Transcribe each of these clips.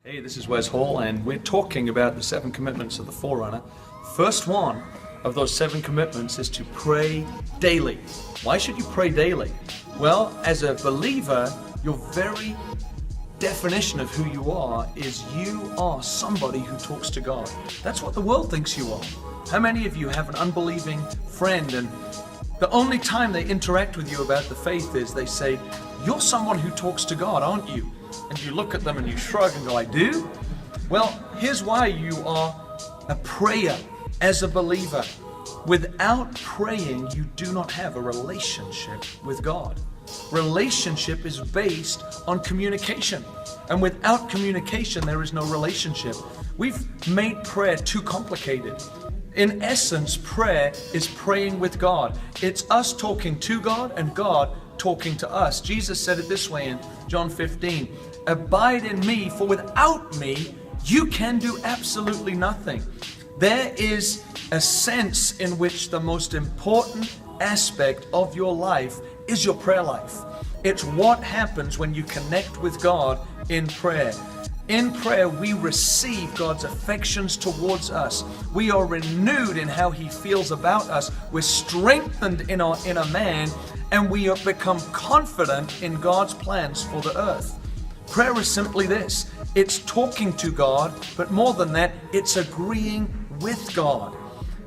Hey, this is Wes Hall, and we're talking about the 7 commitments of the Forerunner. First one of those 7 commitments is to pray daily. Why should you pray daily? Well, as a believer, your very definition of who you are is you are somebody who talks to God. That's what the world thinks you are. How many of you have an unbelieving friend, and the only time they interact with you about the faith is they say, "You're someone who talks to God, aren't you?" And you look at them and you shrug and go, "I do?" Well, here's why you are a prayer as a believer. Without praying, you do not have a relationship with God. Relationship is based on communication. And without communication, there is no relationship. We've made prayer too complicated. In essence, prayer is praying with God. It's us talking to God and God talking to us. Jesus said it this way in John 15, "Abide in me, for without me, you can do absolutely nothing." There is a sense in which the most important aspect of your life is your prayer life. It's what happens when you connect with God in prayer. In prayer, we receive God's affections towards us. We are renewed in how He feels about us. We're strengthened in our inner man, and we have become confident in God's plans for the earth. Prayer is simply this. It's talking to God, but more than that, it's agreeing with God.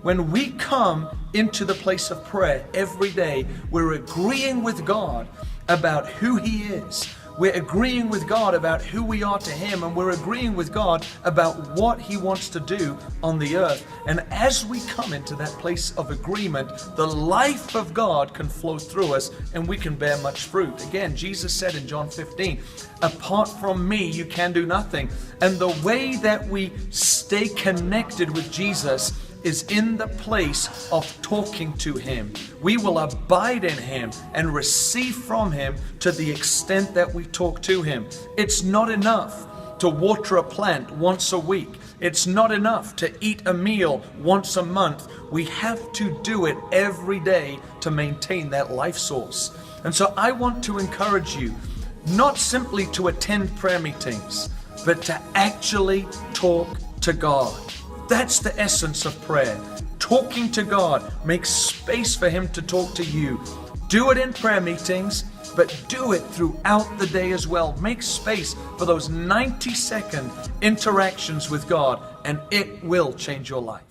When we come into the place of prayer every day, we're agreeing with God about who He is. We're agreeing with God about who we are to Him, and we're agreeing with God about what He wants to do on the earth. And as we come into that place of agreement, the life of God can flow through us and we can bear much fruit. Again, Jesus said in John 15, "Apart from me, you can do nothing." And the way that we stay connected with Jesus is in the place of talking to Him. We will abide in Him and receive from Him to the extent that we talk to Him. It's not enough to water a plant once a week. It's not enough to eat a meal once a month. We have to do it every day to maintain that life source. And so I want to encourage you not simply to attend prayer meetings, but to actually talk to God. That's the essence of prayer. Talking to God. Make space for Him to talk to you. Do it in prayer meetings, but do it throughout the day as well. Make space for those 90-second interactions with God, and it will change your life.